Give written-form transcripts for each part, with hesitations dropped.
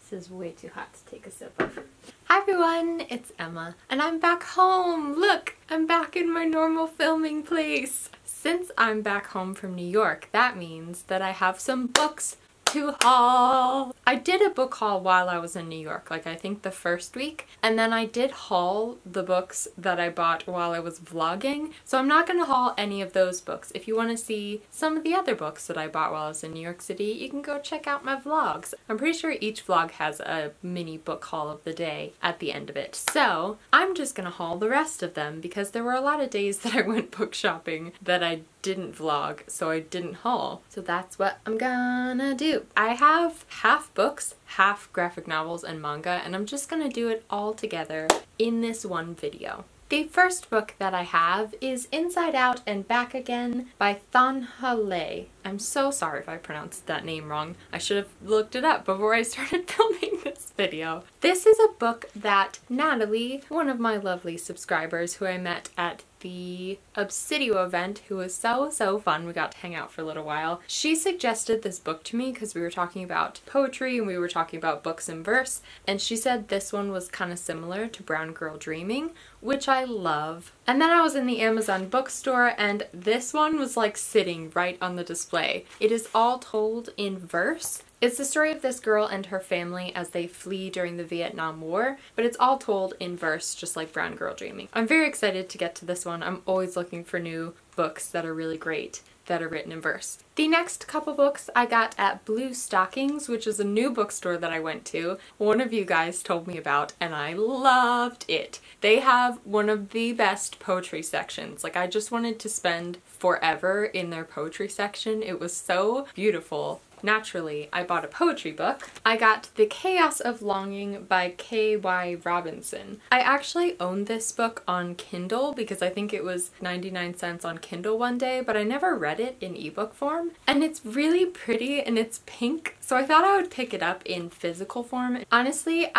This is way too hot to take a sip of. Hi everyone, it's Emma, and I'm back home! Look, I'm back in my normal filming place! Since I'm back home from New York, that means that I have some books to haul. I did a book haul while I was in New York, like I think the first week, and then I did haul the books that I bought while I was vlogging, so I'm not going to haul any of those books. If you want to see some of the other books that I bought while I was in New York City, you can go check out my vlogs. I'm pretty sure each vlog has a mini book haul of the day at the end of it. So I'm just going to haul the rest of them because there were a lot of days that I went book shopping that I didn't vlog, so I didn't haul. So that's what I'm gonna do. I have half books, half graphic novels and manga, and I'm just gonna do it all together in this one video. The first book that I have is Inside Out and Back Again by Thonha Lei. I'm so sorry if I pronounced that name wrong. I should have looked it up before I started filming this video. This is a book that Natalie, one of my lovely subscribers who I met at the Obsidio event, who was so fun, we got to hang out for a little while, she suggested this book to me because we were talking about poetry and we were talking about books in verse, and she said this one was kind of similar to Brown Girl Dreaming, which I love. And then I was in the Amazon bookstore and this one was like sitting right on the display. It is all told in verse. It's the story of this girl and her family as they flee during the Vietnam War, but it's all told in verse, just like Brown Girl Dreaming. I'm very excited to get to this one. I'm always looking for new books that are really great that are written in verse. The next couple books I got at Blue Stockings, which is a new bookstore that I went to. One of you guys told me about and I loved it. They have one of the best poetry sections. Like, I just wanted to spend forever in their poetry section. It was so beautiful. Naturally, I bought a poetry book. I got The Chaos of Longing by K.Y. Robinson. I actually owned this book on Kindle because I think it was 99 cents on Kindle one day, but I never read it in ebook form. And it's really pretty and it's pink, so I thought I would pick it up in physical form. Honestly,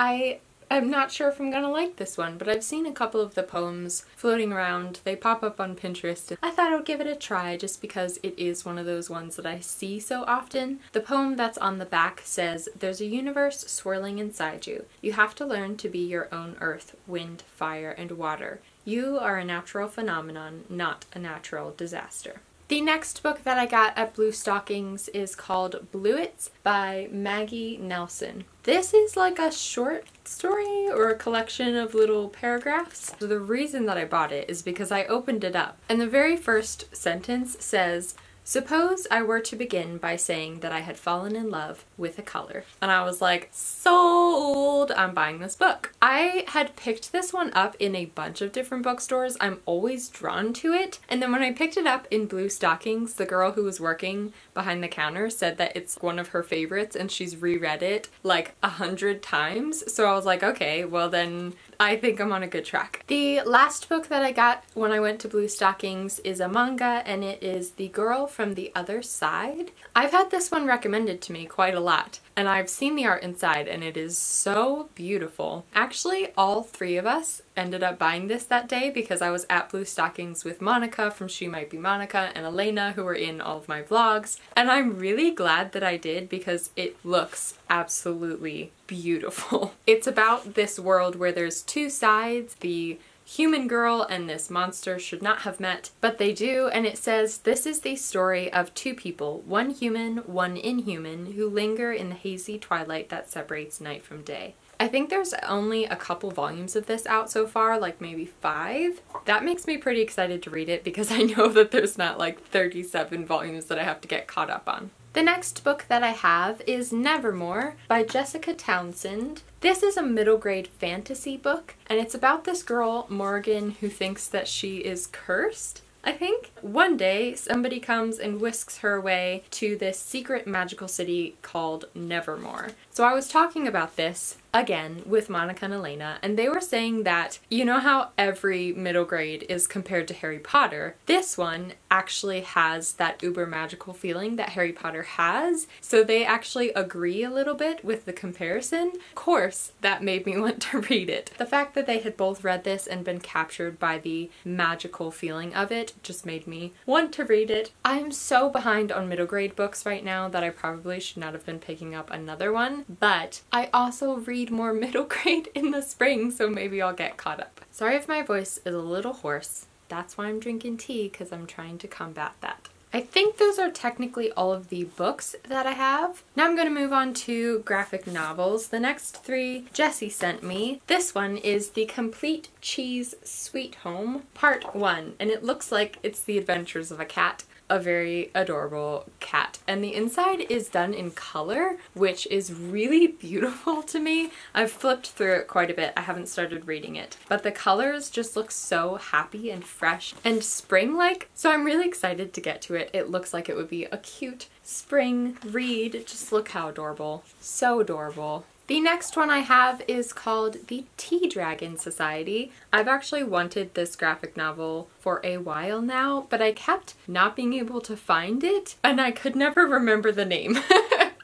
I'm not sure if I'm gonna like this one, but I've seen a couple of the poems floating around. They pop up on Pinterest. I thought I would give it a try just because it is one of those ones that I see so often. The poem that's on the back says, "There's a universe swirling inside you. You have to learn to be your own earth, wind, fire, and water. You are a natural phenomenon, not a natural disaster." The next book that I got at Blue Stockings is called Bluets by Maggie Nelson. This is like a short story or a collection of little paragraphs. So the reason that I bought it is because I opened it up and the very first sentence says, "Suppose I were to begin by saying that I had fallen in love with a color." And I was like, sold! I'm buying this book. I had picked this one up in a bunch of different bookstores. I'm always drawn to it. And then when I picked it up in Blue Stockings, the girl who was working behind the counter said that it's one of her favorites and she's reread it like 100 times. So I was like, okay, well then I think I'm on a good track. The last book that I got when I went to Blue Stockings is a manga, and it is The Girl from the Other Side. I've had this one recommended to me quite a lot, and I've seen the art inside and it is so beautiful. Actually, all three of us ended up buying this that day because I was at Blue Stockings with Monica from She Might Be Monica and Elena, who were in all of my vlogs, and I'm really glad that I did because it looks absolutely beautiful. It's about this world where there's two sides. The human girl and this monster should not have met, but they do, and it says, "This is the story of two people, one human, one inhuman, who linger in the hazy twilight that separates night from day." I think there's only a couple volumes of this out so far, like maybe 5. That makes me pretty excited to read it because I know that there's not like 37 volumes that I have to get caught up on. The next book that I have is Nevermore by Jessica Townsend. This is a middle grade fantasy book, and it's about this girl, Morgan, who thinks that she is cursed. I think one day somebody comes and whisks her away to this secret magical city called Nevermore. So I was talking about this again with Monica and Elena, and they were saying that, you know how every middle grade is compared to Harry Potter? This one actually has that uber magical feeling that Harry Potter has, so they actually agree a little bit with the comparison. Of course, that made me want to read it. The fact that they had both read this and been captured by the magical feeling of it just made me want to read it. I'm so behind on middle grade books right now that I probably should not have been picking up another one, but I also read more middle grade in the spring, so maybe I'll get caught up. Sorry if my voice is a little hoarse. That's why I'm drinking tea, because I'm trying to combat that. I think those are technically all of the books that I have. Now I'm going to move on to graphic novels. The next 3 Jessie sent me. This one is The Complete Cheese Sweet Home Part 1, and it looks like it's the adventures of a cat. A very adorable cat, and the inside is done in color, which is really beautiful to me. I've flipped through it quite a bit. I haven't started reading it, but the colors just look so happy and fresh and spring-like, so I'm really excited to get to it. It looks like it would be a cute spring read. Just look how adorable. So adorable. The next one I have is called The Tea Dragon Society. I've actually wanted this graphic novel for a while now, but I kept not being able to find it, and I could never remember the name.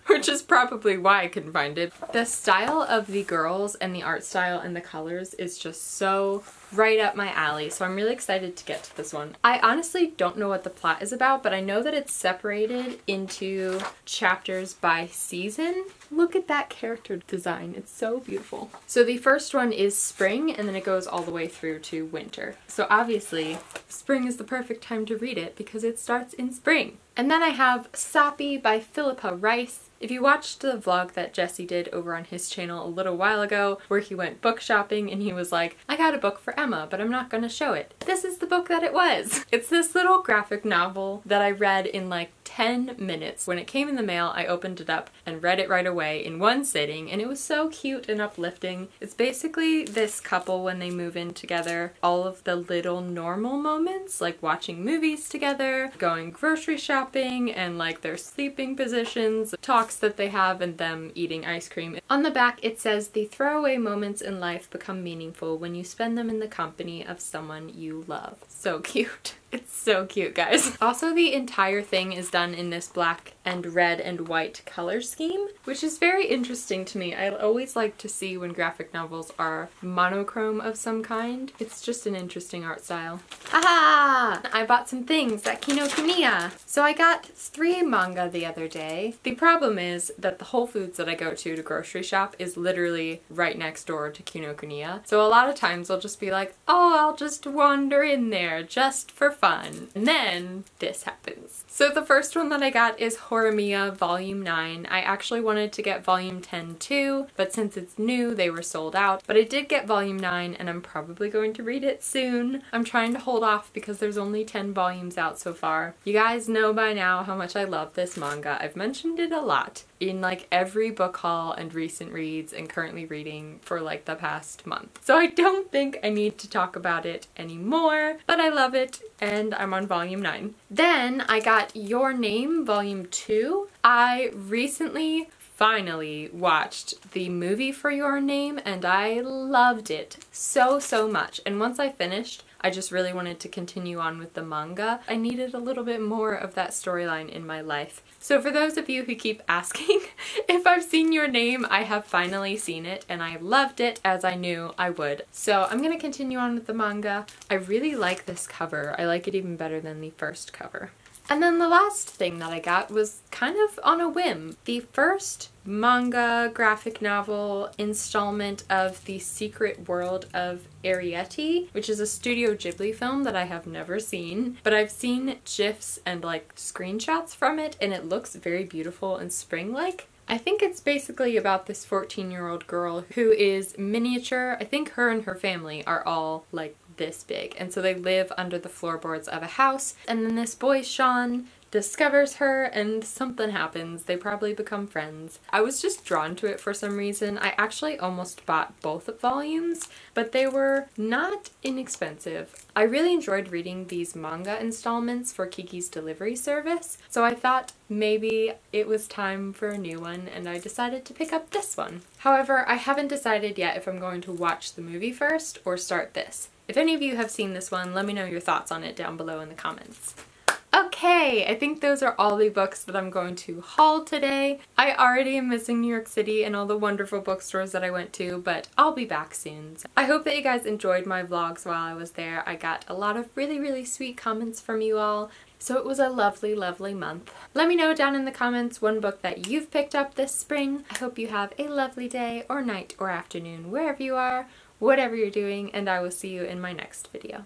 Which is probably why I couldn't find it. The style of the girls and the art style and the colors is just so right up my alley, so I'm really excited to get to this one. I honestly don't know what the plot is about, but I know that it's separated into chapters by season. Look at that character design, it's so beautiful. So the first one is spring, and then it goes all the way through to winter. So obviously, spring is the perfect time to read it because it starts in spring. And then I have Soppy by Philippa Rice. If you watched the vlog that Jesse did over on his channel a little while ago, where he went book shopping and he was like, I got a book for Emma, but I'm not gonna show it. This is the book that it was. It's this little graphic novel that I read in like 10 minutes. When it came in the mail, I opened it up and read it right away in one sitting, and it was so cute and uplifting. It's basically this couple when they move in together, all of the little normal moments, like watching movies together, going grocery shopping, and like their sleeping positions, talks that they have, and them eating ice cream. On the back it says, the throwaway moments in life become meaningful when you spend them in the company of someone you love. So cute. It's so cute, guys. Also, the entire thing is done in this black and red and white color scheme, which is very interesting to me. I always like to see when graphic novels are monochrome of some kind. It's just an interesting art style. Aha! I bought some things at Kinokuniya. So I got 3 manga the other day. The problem is that the Whole Foods that I go to grocery shop is literally right next door to Kinokuniya. So a lot of times I'll just be like, oh, I'll just wander in there just for fun. And then this happens. So the first one that I got is Horimiya Volume 9. I actually wanted to get Volume 10 too, but since it's new, they were sold out. But I did get Volume 9, and I'm probably going to read it soon. I'm trying to hold off because there's only 10 volumes out so far. You guys know by now how much I love this manga. I've mentioned it a lot in like every book haul and recent reads and currently reading for like the past month. So I don't think I need to talk about it anymore, but I love it and I'm on Volume 9. Then I got Your Name Volume 2. I recently finally watched the movie for Your Name and I loved it so much, and once I finished, I just really wanted to continue on with the manga. I needed a little bit more of that storyline in my life. So for those of you who keep asking if I've seen Your Name, I have finally seen it and I loved it, as I knew I would. So I'm gonna continue on with the manga. I really like this cover. I like it even better than the first cover. And then the last thing that I got was kind of on a whim. The first manga graphic novel installment of The Secret World of Arrietty, which is a Studio Ghibli film that I have never seen, but I've seen GIFs and like screenshots from it, and it looks very beautiful and spring-like. I think it's basically about this 14-year-old girl who is miniature. I think her and her family are all like this big, and so they live under the floorboards of a house, and then this boy Sean discovers her and something happens. They probably become friends. I was just drawn to it for some reason. I actually almost bought both volumes, but they were not inexpensive. I really enjoyed reading these manga installments for Kiki's delivery service, so I thought maybe it was time for a new one, and I decided to pick up this one. However, I haven't decided yet if I'm going to watch the movie first or start this. If any of you have seen this one, let me know your thoughts on it down below in the comments. Okay, I think those are all the books that I'm going to haul today. I already am missing New York City and all the wonderful bookstores that I went to, but I'll be back soon. So I hope that you guys enjoyed my vlogs while I was there. I got a lot of really sweet comments from you all, so it was a lovely month. Let me know down in the comments one book that you've picked up this spring. I hope you have a lovely day or night or afternoon wherever you are, whatever you're doing, and I will see you in my next video.